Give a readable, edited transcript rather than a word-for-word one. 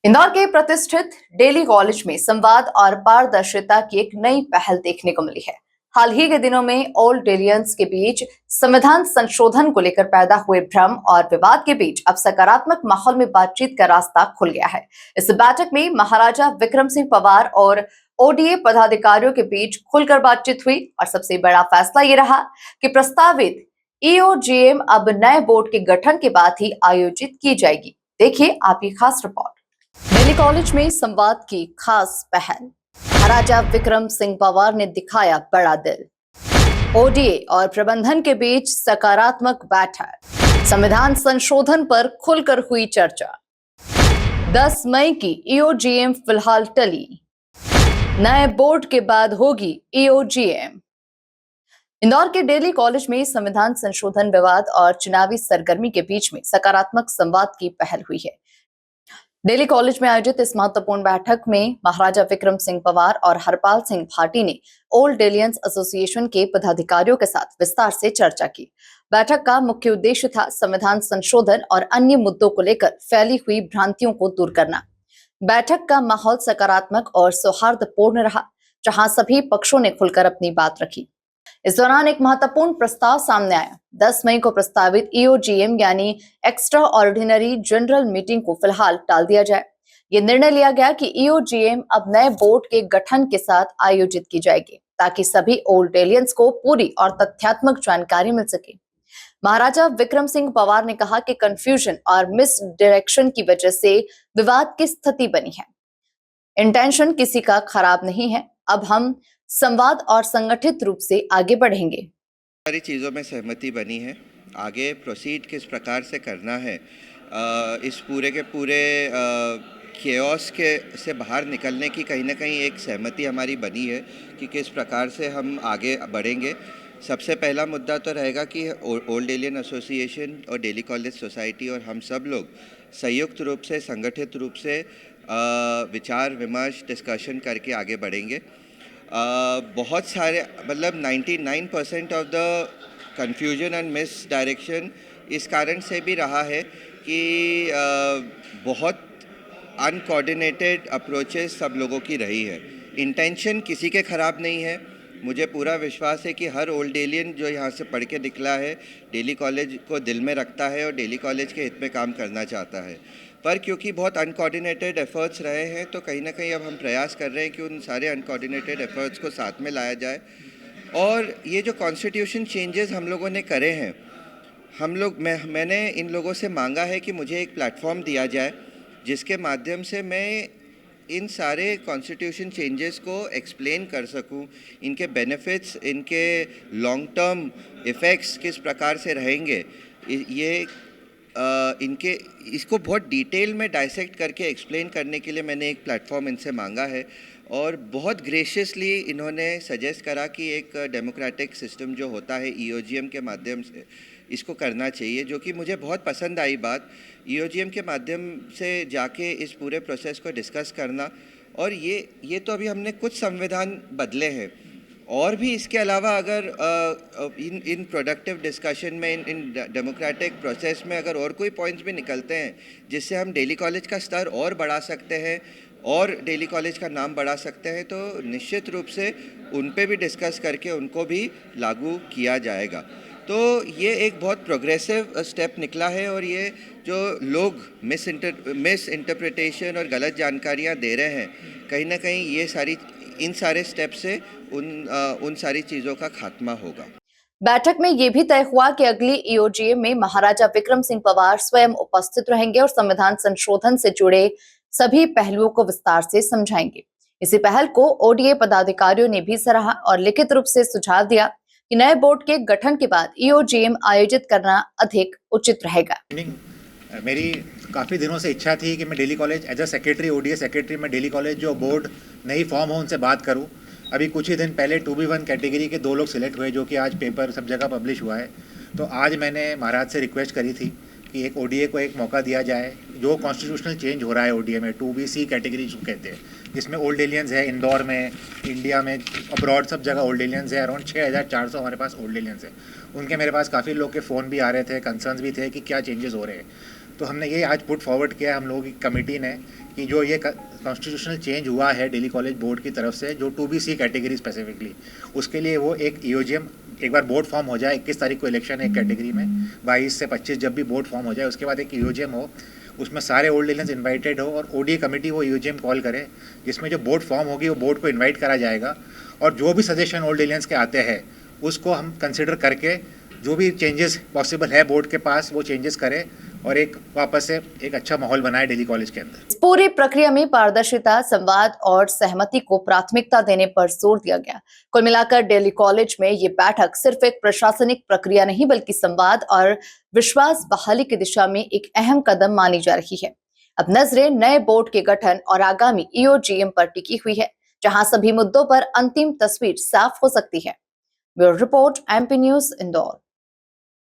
इंदौर के प्रतिष्ठित daily college में संवाद और पारदर्शिता की एक नई पहल देखने को मिली है। हाल ही के दिनों में ओल्ड डेलियंस के बीच संविधान संशोधन को लेकर पैदा हुए भ्रम और विवाद के बीच अब सकारात्मक माहौल में बातचीत का रास्ता खुल गया है। इस बैठक में महाराजा विक्रम सिंह पवार और ओडीए पदाधिकारियों के बीच खुलकर बातचीत हुई और सबसे बड़ा फैसला ये रहा कि प्रस्तावित ईओजीएम अब नए बोर्ड के गठन के बाद ही आयोजित की जाएगी। देखिए आपकी खास रिपोर्ट। दिल्ली कॉलेज में संवाद की खास पहल। महाराजा विक्रम सिंह पवार ने दिखाया बड़ा दिल। ओडीए और प्रबंधन के बीच सकारात्मक बैठक। संविधान संशोधन पर खुलकर हुई चर्चा। 10 मई की ईओजीएम फिलहाल टली। नए बोर्ड के बाद होगी ईओजीएम। इंदौर के डेली कॉलेज में संविधान संशोधन विवाद और चुनावी सरगर्मी के बीच में सकारात्मक संवाद की पहल हुई है। डेली कॉलेज में आयोजित इस महत्वपूर्ण बैठक में महाराजा विक्रम सिंह पवार और हरपाल सिंह भाटी ने ओल्ड डेलियंस एसोसिएशन के पदाधिकारियों के साथ विस्तार से चर्चा की। बैठक का मुख्य उद्देश्य था संविधान संशोधन और अन्य मुद्दों को लेकर फैली हुई भ्रांतियों को दूर करना। बैठक का माहौल सकारात्मक और सौहार्दपूर्ण रहा, जहां सभी पक्षों ने खुलकर अपनी बात रखी। इस दौरान एक महत्वपूर्ण प्रस्ताव सामने आया। 10 मई को प्रस्तावित ईओजीएम यानी एक्स्ट्रा ऑर्डिनरी जनरल मीटिंग को फिलहाल टाल दिया जाए। ये निर्णय लिया गया कि ईओजीएम अब नए बोर्ड के गठन के साथ आयोजित की जाएगी, ताकि सभी ओल्ड डेलियंस को पूरी और तथ्यात्मक जानकारी मिल सके। महाराजा विक्रम सिंह पवार ने कहा कि कंफ्यूजन और मिस डायरेक्शन की वजह से विवाद की स्थिति बनी है। इंटेंशन किसी का खराब नहीं है। अब हम संवाद और संगठित रूप से आगे बढ़ेंगे। सारी चीज़ों में सहमति बनी है। आगे प्रोसीड किस प्रकार से करना है, इस पूरे के पूरे केओस के से बाहर निकलने की कहीं ना कहीं एक सहमति हमारी बनी है कि किस प्रकार से हम आगे बढ़ेंगे। सबसे पहला मुद्दा तो रहेगा कि ओल्ड एलियन एसोसिएशन और डेली कॉलेज सोसाइटी और हम सब लोग संयुक्त रूप से संगठित रूप से विचार विमर्श डिस्कशन करके आगे बढ़ेंगे। बहुत सारे मतलब 99% of the confusion and miss direction इस कारण से भी रहा है कि बहुत अनकोऑर्डिनेटेड अप्रोचेस सब लोगों की रही है। इंटेंशन किसी के ख़राब नहीं है। मुझे पूरा विश्वास है कि हर ओल्ड एलियन जो यहाँ से पढ़ के निकला है डेली कॉलेज को दिल में रखता है और डेली कॉलेज के हित में काम करना चाहता है। पर क्योंकि बहुत अनकोऑर्डिनेटेड एफर्ट्स रहे हैं तो कहीं ना कहीं अब हम प्रयास कर रहे हैं कि उन सारे अनकोऑर्डिनेटेड एफर्ट्स को साथ में लाया जाए। और ये जो कॉन्स्टिट्यूशन चेंजेस हम लोगों ने करे हैं, मैंने इन लोगों से मांगा है कि मुझे एक प्लेटफॉर्म दिया जाए जिसके माध्यम से मैं इन सारे कॉन्स्टिट्यूशन चेंजेस को एक्सप्लेन कर सकूं, इनके बेनिफिट्स, इनके लॉन्ग टर्म इफ़ेक्ट्स किस प्रकार से रहेंगे, ये इनके इसको बहुत डिटेल में डाइसेक्ट करके एक्सप्लेन करने के लिए मैंने एक प्लेटफॉर्म इनसे मांगा है। और बहुत ग्रेशियसली इन्होंने सजेस्ट करा कि एक डेमोक्रेटिक सिस्टम जो होता है ईओजीएम के माध्यम से इसको करना चाहिए, जो कि मुझे बहुत पसंद आई बात। ईओजीएम के माध्यम से जाके इस पूरे प्रोसेस को डिस्कस करना। और ये तो अभी हमने कुछ संविधान बदले हैं, और भी इसके अलावा अगर इन प्रोडक्टिव डिस्कशन में इन डेमोक्रेटिक प्रोसेस में अगर और कोई पॉइंट्स भी निकलते हैं जिससे हम डेली कॉलेज का स्तर और बढ़ा सकते हैं और डेली कॉलेज का नाम बढ़ा सकते हैं, तो निश्चित रूप से उन पे भी डिस्कस करके उनको भी लागू किया जाएगा। तो ये एक बहुत प्रोग्रेसिव स्टेप निकला है। और ये जो लोग मिस इंटरप्रिटेशन और गलत जानकारियाँ दे रहे हैं, कहीं ना कहीं ये इन सारे स्टेप से उन सारी चीज़ों का खात्मा होगा। बैठक में यह भी तय हुआ कि अगली ईओजीएम में महाराजा विक्रम सिंह पवार स्वयं उपस्थित रहेंगे और संविधान संशोधन से जुड़े सभी पहलुओं को विस्तार से समझाएंगे। इसी पहल को ओडीए पदाधिकारियों ने भी सराहा और लिखित रूप से सुझाव दिया कि नए बोर्ड के गठन के बाद ईओजीएम आयोजित करना अधिक उचित रहेगा। मेरी काफ़ी दिनों से इच्छा थी कि मैं Daly College as a secretary, ODA secretary, मैं डेली कॉलेज जो बोर्ड नई फॉर्म हो उनसे बात करूं। अभी कुछ ही दिन पहले 2B1 कैटेगरी के 2 लोग सिलेक्ट हुए, जो कि आज पेपर सब जगह पब्लिश हुआ है। तो आज मैंने महाराज से रिक्वेस्ट करी थी कि एक ओडीए को एक मौका दिया जाए। जो कॉन्स्टिट्यूशनल चेंज हो रहा है ओडीए में, 2BC कैटेगरी जो कहते हैं, जिसमें ओल्ड एलियंस है इंदौर में, इंडिया में, अब्रॉड सब जगह ओल्ड एलियंस है। अराउंड 6400 हमारे पास ओल्ड एलियंस है। उनके मेरे पास काफ़ी लोग के फ़ोन भी आ रहे थे, कंसर्न्स भी थे कि क्या चेंजेस हो रहे हैं। तो हमने ये आज पुट फॉरवर्ड किया हम लोगों की कमेटी ने कि जो ये कॉन्स्टिट्यूशनल चेंज हुआ है दिल्ली कॉलेज बोर्ड की तरफ से जो 2BC कैटेगरी स्पेसिफिकली, उसके लिए वो एक ईओजीएम एक बार बोर्ड फॉर्म हो जाए, 21 तारीख को इलेक्शन है एक कैटेगरी में, 22 से 25 जब भी बोर्ड फॉर्म हो जाए उसके बाद एक ईओजीएम हो, उसमें सारे ओल्ड एलियंस इन्वाइटेड हो और ओडीए कमेटी वो ईओजीएम कॉल करे, जिसमें जो बोर्ड फॉर्म होगी वो बोर्ड को इन्वाइट करा जाएगा और जो भी सजेशन ओल्ड एलियंस के आते हैं उसको हम कंसिडर करके जो भी चेंजेस पॉसिबल है बोर्ड के पास वो चेंजेस करें और एक वापस से एक अच्छा माहौल बनाए दिल्ली कॉलेज के अंदर। इस पूरी प्रक्रिया में पारदर्शिता, संवाद और सहमति को प्राथमिकता देने पर जोर दिया गया। कुल मिलाकर दिल्ली कॉलेज में ये बैठक सिर्फ एक प्रशासनिक प्रक्रिया नहीं बल्कि संवाद और विश्वास बहाली की दिशा में एक अहम कदम मानी जा रही है। अब नजरें नए बोर्ड के गठन और आगामी ईओजीएम पर टिकी हुई है, जहां सभी मुद्दों पर अंतिम तस्वीर साफ हो सकती है। Bureau report, MP news, Indore.